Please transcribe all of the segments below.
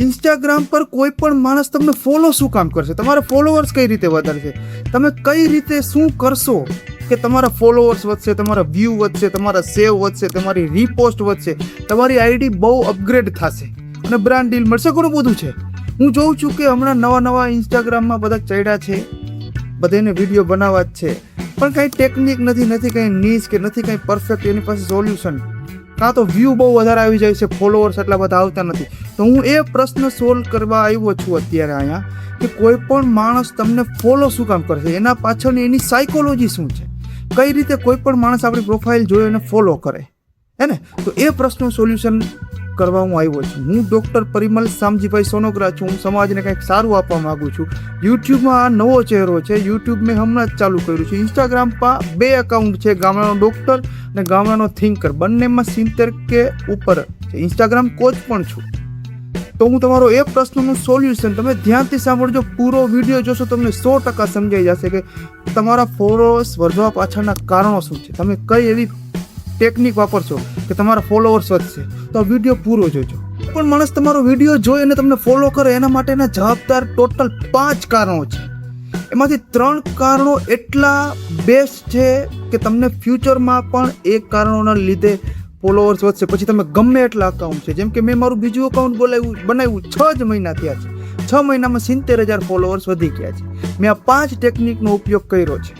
Instagram પર કોઈ પણ માણસ તમને ફોલો શું કામ કરશે? તમારા ફોલોઅર્સ કઈ રીતે વધારશે? તમે કઈ રીતે શું કરશો કે તમારા ફોલોઅર્સ વધશે, તમારા વ્યૂ વધશે, તમારા સેવ વધશે, તમારી રીપોસ્ટ વધશે, તમારી આઈડી બહુ અપગ્રેડ થશે અને બ્રાન્ડ ડીલ મળશે? ઘણું બધું છે. હું જોઉં છું કે હમણાં નવા ઇન્સ્ટાગ્રામમાં બધા ચડ્યા છે, બધાને વિડીયો બનાવવા જ છે, પણ કાંઈ ટેકનિક નથી કાંઈ નીચ કે નથી કાંઈ પરફેક્ટ એની પાસે સોલ્યુશન. કાં તો વ્યૂ બહુ વધારે આવી જાય છે, ફોલોઅર્સ એટલા બધા આવતા નથી. તો હું એ પ્રશ્ન સોલ્વ કરવા આવ્યો છું અત્યારે અહીંયા કે કોઈ પણ માણસ તમને ફોલો શું કામ કરશે, એના પાછળની એની સાયકોલોજી શું છે, કઈ રીતે કોઈ પણ માણસ આપણી પ્રોફાઇલ જોઈ અને ફોલો કરે, હે ને? તો એ પ્રશ્નનું સોલ્યુશન કરવા હું આવ્યો છું. હું ડૉક્ટર પરિમલ શામજીભાઈ સોનોગ્રા છું. હું સમાજને કંઈક સારું આપવા માગું છું. યુટ્યુબમાં આ નવો ચહેરો છે. યુટ્યુબ મેં હમણાં જ ચાલુ કર્યું છે. ઇન્સ્ટાગ્રામમાં 2 એકાઉન્ટ છે, ગામડાનો ડૉક્ટર અને ગામડાનો થિંકર. બંનેમાં 70 કે ઉપર છે. ઇન્સ્ટાગ્રામ કોચ પણ છું. તો હું તમારો એ પ્રશ્નનું સોલ્યુશન, તમે ધ્યાનથી સાંભળજો, પૂરો વિડીયો જોશો તમને 100% સમજાઈ જશે કે તમારા ફોલોઅર્સ વધવા પાછળના કારણો શું છે, તમે કઈ એવી ટેકનિક વાપરશો કે તમારા ફોલોઅર્સ વધશે. તો આ વિડીયો પૂરો જોજો. પણ માણસ તમારો વિડીયો જોઈ અને તમને ફોલો કરે એના માટેના જવાબદાર ટોટલ 5 કારણો છે. એમાંથી 3 કારણો એટલા બેસ્ટ છે કે તમને ફ્યુચરમાં પણ એ કારણોના લીધે ફોલોઅર્સ વધશે. પછી તમે ગમે એટલા અકાઉન્ટ છે, જેમ કે મેં મારું બીજું અકાઉન્ટ બનાવ્યું 6 જ મહિના થયા છે. 6 મહિનામાં 70,000 ફોલોઅર્સ વધી ગયા છે. મેં આ 5 ટેકનિકનો ઉપયોગ કર્યો છે.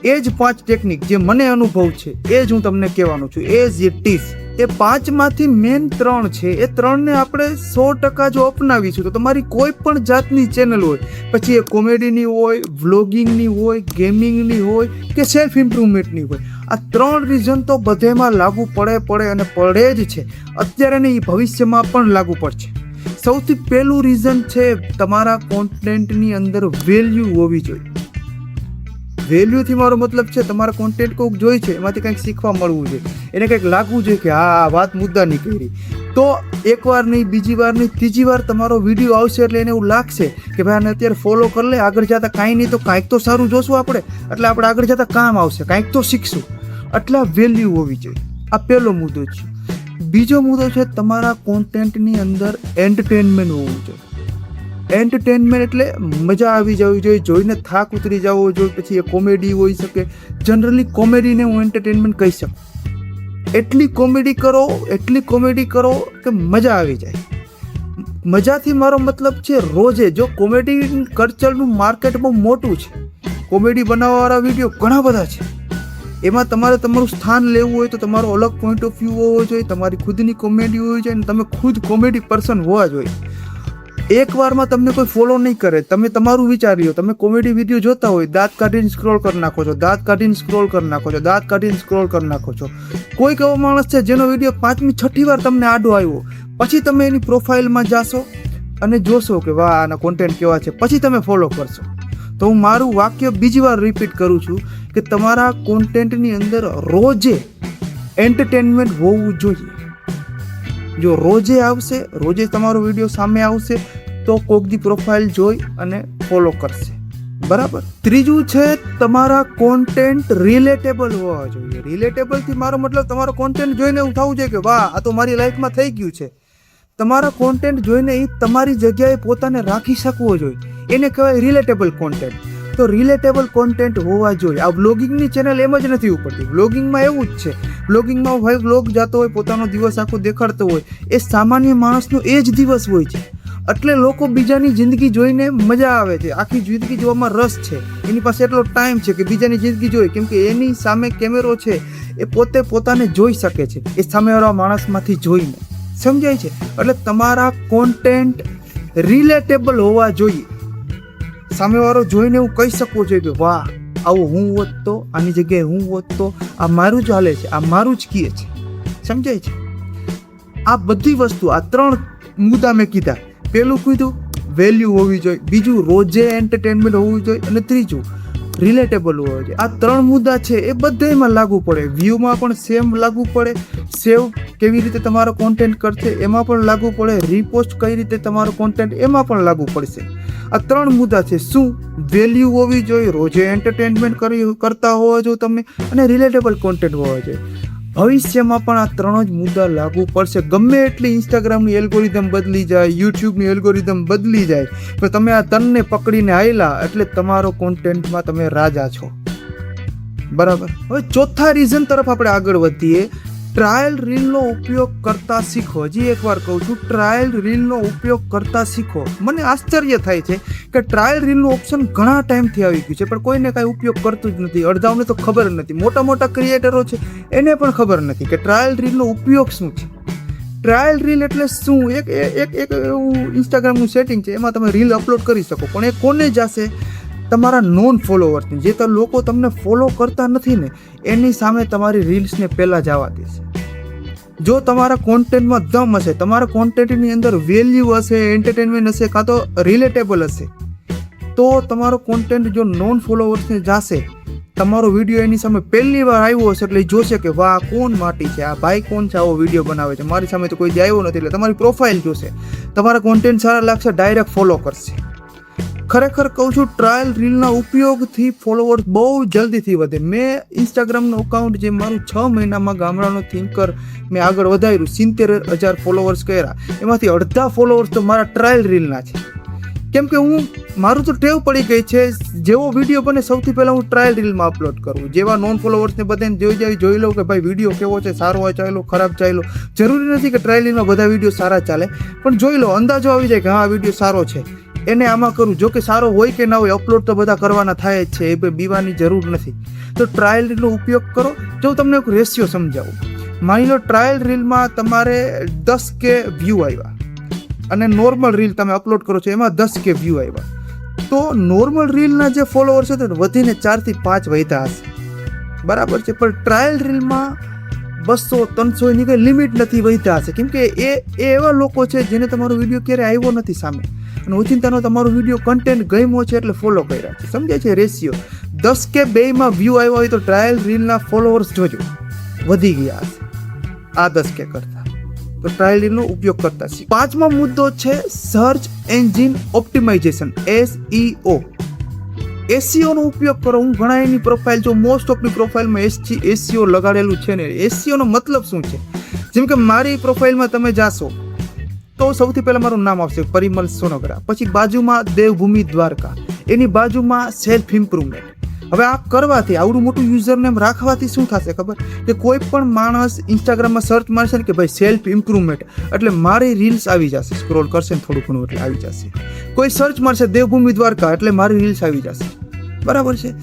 એ જ 5 ટેકનિક જે મને અનુભવ છે એ જ હું તમને કહેવાનું છું, એઝ ઇટ ઇઝ. એ 5માંથી મેન 3 છે. એ 3ને આપણે 100% જો અપનાવીશું તો તમારી કોઈ પણ જાતની ચેનલ હોય, પછી એ કોમેડીની હોય, વ્લોગિંગની હોય, ગેમિંગની હોય કે સેલ્ફ ઇમ્પ્રુવમેન્ટની હોય, આ 3 રીઝન તો બધેમાં લાગુ પડે અને પડે જ છે. અત્યારે નહીં, ભવિષ્યમાં પણ લાગુ પડશે. સૌથી પહેલું રીઝન છે, તમારા કોન્ટેન્ટની અંદર વેલ્યુ હોવી જોઈએ. વેલ્યુથી મારો મતલબ છે તમારા કોન્ટેન્ટ કોઈક જોઈ છે, એમાંથી કંઈક શીખવા મળવું જોઈએ, એને કંઈક લાગવું જોઈએ કે હા આ વાત મુદ્દાની કરી. તો એકવાર નહીં, બીજી વાર નહીં, ત્રીજી વાર તમારો વિડીયો આવશે એટલે એને એવું લાગશે કે ભાઈ આને અત્યારે ફોલો કરી લે, આગળ જતાં કાંઈ નહીં તો કાંઈક તો સારું જોશું આપણે, એટલે આપણે આગળ જતાં કામ આવશે, કાંઈક તો શીખશું. એટલે વેલ્યુ હોવી જોઈએ. આ પહેલો મુદ્દો છે. બીજો મુદ્દો છે, તમારા કોન્ટેન્ટની અંદર એન્ટરટેનમેન્ટ હોવું જોઈએ. એન્ટરટેનમેન્ટ એટલે મજા આવી જવી જોઈએ, જોઈને થાક ઉતરી જવો જોઈએ. પછી એ કોમેડી હોઈ શકે. જનરલી કોમેડીને હું એન્ટરટેનમેન્ટ કહી શકું. એટલી કોમેડી કરો કે મજા આવી જાય. મજાથી મારો મતલબ છે રોજે, જો કોમેડી કલ્ચરનું માર્કેટ બહુ મોટું છે, કોમેડી બનાવવાવાળા વિડીયો ઘણા બધા છે, એમાં તમારે તમારું સ્થાન લેવું હોય તો તમારો અલગ પોઈન્ટ ઓફ વ્યૂ હોવો જોઈએ, તમારી ખુદની કોમેડી હોવી જોઈએ અને તમે ખુદ કોમેડી પર્સન હોવા જોઈએ. એકવારમાં તમને કોઈ ફોલો નહીં કરે. તમે તમારું વિચાર્યો, તમે કોમેડી વિડીયો જોતા હોય, દાંત કાઢીને સ્ક્રોલ કરી નાખો છો, કોઈક એવો માણસ છે જેનો વિડીયો 5મી 6ઠી વાર તમને આડો આવ્યો, પછી તમે એની પ્રોફાઇલમાં જાશો અને જોશો કે વાહ આના કોન્ટેન્ટ કેવા છે, પછી તમે ફોલો કરશો. તો હું મારું વાક્ય બીજી વાર રિપીટ કરું છું કે તમારા કોન્ટેન્ટની અંદર રોજે એન્ટરટેનમેન્ટ હોવું જોઈએ. જો રોજે આવશે, રોજે તમારો વિડીયો સામે આવશે તો કોકની પ્રોફાઇલ જોઈ અને ફોલો કરશે. બરાબર. ત્રીજું છે, તમારા કોન્ટેન્ટ રિલેટેબલ હોવા જોઈએ. રિલેટેબલથી મારો મતલબ તમારો કોન્ટેન્ટ જોઈને એવું થવું જોઈએ કે વાહ આ તો મારી લાઈફમાં થઈ ગયું છે. તમારા કોન્ટેન્ટ જોઈને એ તમારી જગ્યાએ પોતાને રાખી શકવો જોઈએ, એને કહેવાય રિલેટેબલ કોન્ટેન્ટ. તો રિલેટેબલ કોન્ટેન્ટ હોવા જોઈએ. આ વ્લોગિંગની ચેનલ એમ જ નથી ઉપડતી. વ્લોગિંગમાં એવું જ છે. વ્લોગિંગમાં ભાઈ વ્લોગ જાતો હોય, પોતાનો દિવસ આખો દેખાડતો હોય, એ સામાન્ય માણસનો એ જ દિવસ હોય છે. એટલે લોકો બીજાની જિંદગી જોઈને મજા આવે છે, આખી જિંદગી જોવામાં રસ છે, એની પાસે એટલો ટાઈમ છે કે બીજાની જિંદગી જોઈ, કેમ કે એની સામે કેમેરો છે, એ પોતે પોતાને જોઈ શકે છે એ સામેવાળા માણસમાંથી જોઈને. સમજાય છે? એટલે તમારા કોન્ટેન્ટ રિલેટેબલ હોવા જોઈએ. સામેવાળો જોઈને એવું કહી શકવો જોઈએ કે વાહ આવું હું હોત તો, આની જગ્યાએ હું હોત તો, આ મારું જ હાલે છે, આ મારું જ કહે છે. સમજાય છે? આ બધી વસ્તુ, આ 3 મુદ્દા મેં કીધા. પહેલું કીધું વેલ્યુ હોવી જોઈએ, બીજું રોજે એન્ટરટેનમેન્ટ હોવું જોઈએ અને ત્રીજું રિલેટેબલ હોવું જોઈએ. આ 3 મુદ્દા છે એ બધામાં લાગુ પડે. વ્યૂમાં પણ સેમ લાગુ પડે, સેવ કેવી રીતે તમારો કોન્ટેન્ટ કરશે એમાં પણ લાગુ પડે, રીપોસ્ટ કઈ રીતે તમારો કોન્ટેન્ટ એમાં પણ લાગુ પડશે. આ 3 મુદ્દા છે. શું? વેલ્યુ હોવી જોઈએ, રોજે એન્ટરટેનમેન્ટ કરતા હોવા જોઈએ તમે, અને રિલેટેબલ કોન્ટેન્ટ હોવા જોઈએ. ભવિષ્યમાં પણ આ 3 જ મુદ્દા લાગુ પડશે. ગમે એટલી ઇન્સ્ટાગ્રામની એલ્ગોરિધમ બદલી જાય, યુટ્યુબની એલ્ગોરિધમ બદલી જાય, તો તમે આ 3ને પકડીને આયલા એટલે તમારો કોન્ટેન્ટમાં તમે રાજા છો. બરાબર. હવે ચોથા રીઝન તરફ આપણે આગળ વધીએ. ટ્રાયલ રીલનો ઉપયોગ કરતા શીખો. હજી એકવાર કહું છું, ટ્રાયલ રીલનો ઉપયોગ કરતા શીખો. મને આશ્ચર્ય થાય છે કે ટ્રાયલ રીલનું ઓપ્શન ઘણા ટાઈમથી આવી ગયું છે, પણ કોઈને કાંઈ ઉપયોગ કરતું જ નથી. અડધાઓને તો ખબર નથી. મોટા મોટા ક્રિએટરો છે એને પણ ખબર નથી કે ટ્રાયલ રીલનો ઉપયોગ શું છે. ટ્રાયલ રીલ એટલે શું? એક એવું ઇન્સ્ટાગ્રામનું સેટિંગ છે, એમાં તમે રીલ અપલોડ કરી શકો, પણ એ કોને જશે? તમારા નોન ફોલોવર્સની. જે તો લોકો તમને ફોલો કરતા નથી ને એની સામે તમારી રીલ્સને પહેલાં જવા દેશે. જો તમારા કોન્ટેન્ટમાં દમ હશે, તમારા કોન્ટેન્ટની અંદર વેલ્યુ હશે, એન્ટરટેનમેન્ટ હશે, કાં તો રિલેટેબલ હશે, તો તમારો કોન્ટેન્ટ જો નોન ફોલોવર્સને જશે, તમારો વિડીયો એની સામે પહેલી વાર આવ્યો હશે એટલે એ જોશે કે વાહ, કોણ માટી છે, આ ભાઈ કોણ છે, આવો વિડીયો બનાવે છે, મારી સામે તો કોઈ જ આવ્યો નથી. એટલે તમારી પ્રોફાઇલ જોશે, તમારા કોન્ટેન્ટ સારા લાગશે, ડાયરેક્ટ ફોલો કરશે. ખરેખર કહું છું, ટ્રાયલ રીલના ઉપયોગથી ફોલોવર્સ બહુ જલ્દીથી વધે. મેં ઇન્સ્ટાગ્રામનું અકાઉન્ટ જે મારું 6 મહિનામાં ગામડાનો થિંકર મેં આગળ વધાર્યું, 70,000 ફોલોવર્સ કર્યા, એમાંથી અડધા ફોલોવર્સ તો મારા ટ્રાયલ રીલના છે. કેમ કે મારું તો ટેવ પડી ગઈ છે, જેવો વિડીયો બને સૌથી પહેલાં હું ટ્રાયલ રીલમાં અપલોડ કરું. જેવા નોન ફોલોવર્સને બધાને જોઈ લઉં કે ભાઈ વિડીયો કેવો છે, સારો હોય ચાલ્યો, ખરાબ ચાલ્યો. જરૂરી નથી કે ટ્રાયલ રીલમાં બધા વિડીયો સારા ચાલે, પણ જોઈ લો, અંદાજો આવી જાય કે હા, વિડીયો સારો છે, એને આમાં કરું. જો કે સારો હોય કે ના હોય, અપલોડ તો બધા કરવાના થાય જ છે, એ બીવાની જરૂર નથી. તો ટ્રાયલ રીલનો ઉપયોગ કરો. જો તમને એક રેશિયો સમજાવું, માની લો ટ્રાયલ રીલમાં તમારે 10K વ્યૂ આવ્યા અને નોર્મલ રીલ તમે અપલોડ કરો છો એમાં 10K વ્યૂ આવ્યા, તો નોર્મલ રીલના જે ફોલોવર્સ છે વધીને 4 થી 5 વધ્યા હશે. બરાબર છે. પણ ટ્રાયલ રીલમાં 200-300 ની કંઈ લિમિટ નથી વધ્યા હશે, કેમ કે એ એવા લોકો છે જેને તમારો વિડીયો ક્યારે આવ્યો નથી સામે, અને ઓચિંતાનો તમારો વિડીયો કન્ટેન્ટ ગમ્યો છે એટલે ફોલો કર્યા છે. સમજાય છે રેશિયો? 10K બેયમાં વ્યૂ આવ્યા હોય તો ટ્રાયલ રીલના ફોલોવર્સ જોજો વધી ગયા હશે આ 10K કરતાં. તો ટ્રાયલ રીલનો ઉપયોગ કરતા શીખો. 5મો મુદ્દો છે સર્ચ એન્જિન ઓપ્ટિમાઇઝેશન, SEO. SEOનો ઉપયોગ કરો. હું ઘણા એની પ્રોફાઇલ જો મોસ્ટ ઓફની પ્રોફાઇલમાં SEO લગાડેલું છે ને. SEOનો મતલબ શું છે? જેમ કે મારી પ્રોફાઇલમાં તમે જાશો તો સૌથી પહેલાં મારું નામ આવશે પરિમલ સોનગરા, પછી બાજુમાં દેવભૂમિ દ્વારકા, એની બાજુમાં સેલ્ફ ઇમ્પ્રુવમેન્ટ. હવે આ કરવાથી, આવડું મોટું યુઝરનેમ રાખવાથી શું થશે ખબર? કે કોઈ પણ માણસ ઇન્સ્ટાગ્રામમાં સર્ચ મારશે ને કે ભાઈ સેલ્ફ ઇમ્પ્રુવમેન્ટ, એટલે મારી રીલ્સ આવી જશે. સ્ક્રોલ કરશે ને થોડું ઘણું એટલે આવી જશે. કોઈ સર્ચ મારશે દેવભૂમિ દ્વારકા, એટલે મારી રીલ્સ આવી જશે. બરાબર છે.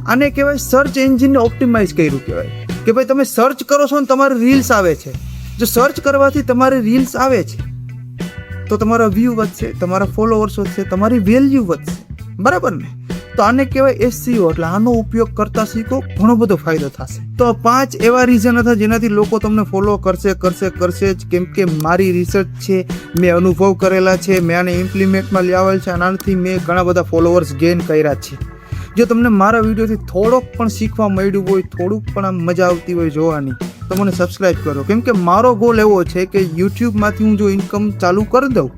આને કહેવાય સર્ચ એન્જિનને ઓપ્ટિમાઇઝ કર્યું કહેવાય. કે ભાઈ તમે સર્ચ કરો છો ને તમારી રીલ્સ આવે છે. જો સર્ચ કરવાથી તમારી રીલ્સ આવે છે તો તમારા વ્યૂ વધશે, તમારા ફોલોવર્સ વધશે, તમારી વેલ્યુ વધશે. બરાબર ને? તો આને કહેવાય SEO. એટલે આનો ઉપયોગ કરતા શીખો, ઘણો બધો ફાયદો થશે. તો 5 એવા રીઝન હતા જેનાથી લોકો તમને ફોલો કરશે જ. કેમ કે મારી રિસર્ચ છે, મેં અનુભવ કરેલા છે, મેં આને ઇમ્પ્લિમેન્ટમાં લાવેલ છે, આનાથી મેં ઘણા બધા ફોલોવર્સ ગેઇન કર્યા છે. જો તમને મારા વિડીયોથી થોડોક પણ શીખવા મળ્યું હોય, થોડુંક પણ આમ મજા આવતી હોય જોવાની, તો મને સબસ્ક્રાઈબ કરો. કેમ કે મારો ગોલ એવો છે કે યુટ્યુબમાંથી હું જો ઇન્કમ ચાલુ કરી દઉં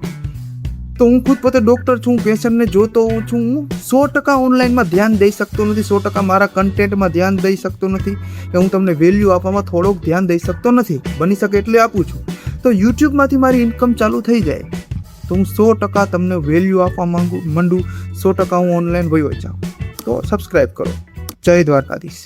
તો હું ખુદ પોતે ડૉક્ટર છું, પેશન્ટને જોતો હોઉં છું, હું 100% ઓનલાઈનમાં ધ્યાન દઈ શકતો નથી, 100% મારા કન્ટેન્ટમાં ધ્યાન દઈ શકતો નથી, કે હું તમને વેલ્યુ આપવામાં થોડોક ધ્યાન દઈ શકતો નથી. બની શકે એટલે આપું છું. તો યુટ્યુબમાંથી મારી ઇન્કમ ચાલુ થઈ જાય તો હું 100% તમને વેલ્યુ આપવા માંડું, 100% હું ઓનલાઈન વયો જાઉં. તો સબસ્ક્રાઈબ કરો. જય દ્વારકાધીશ.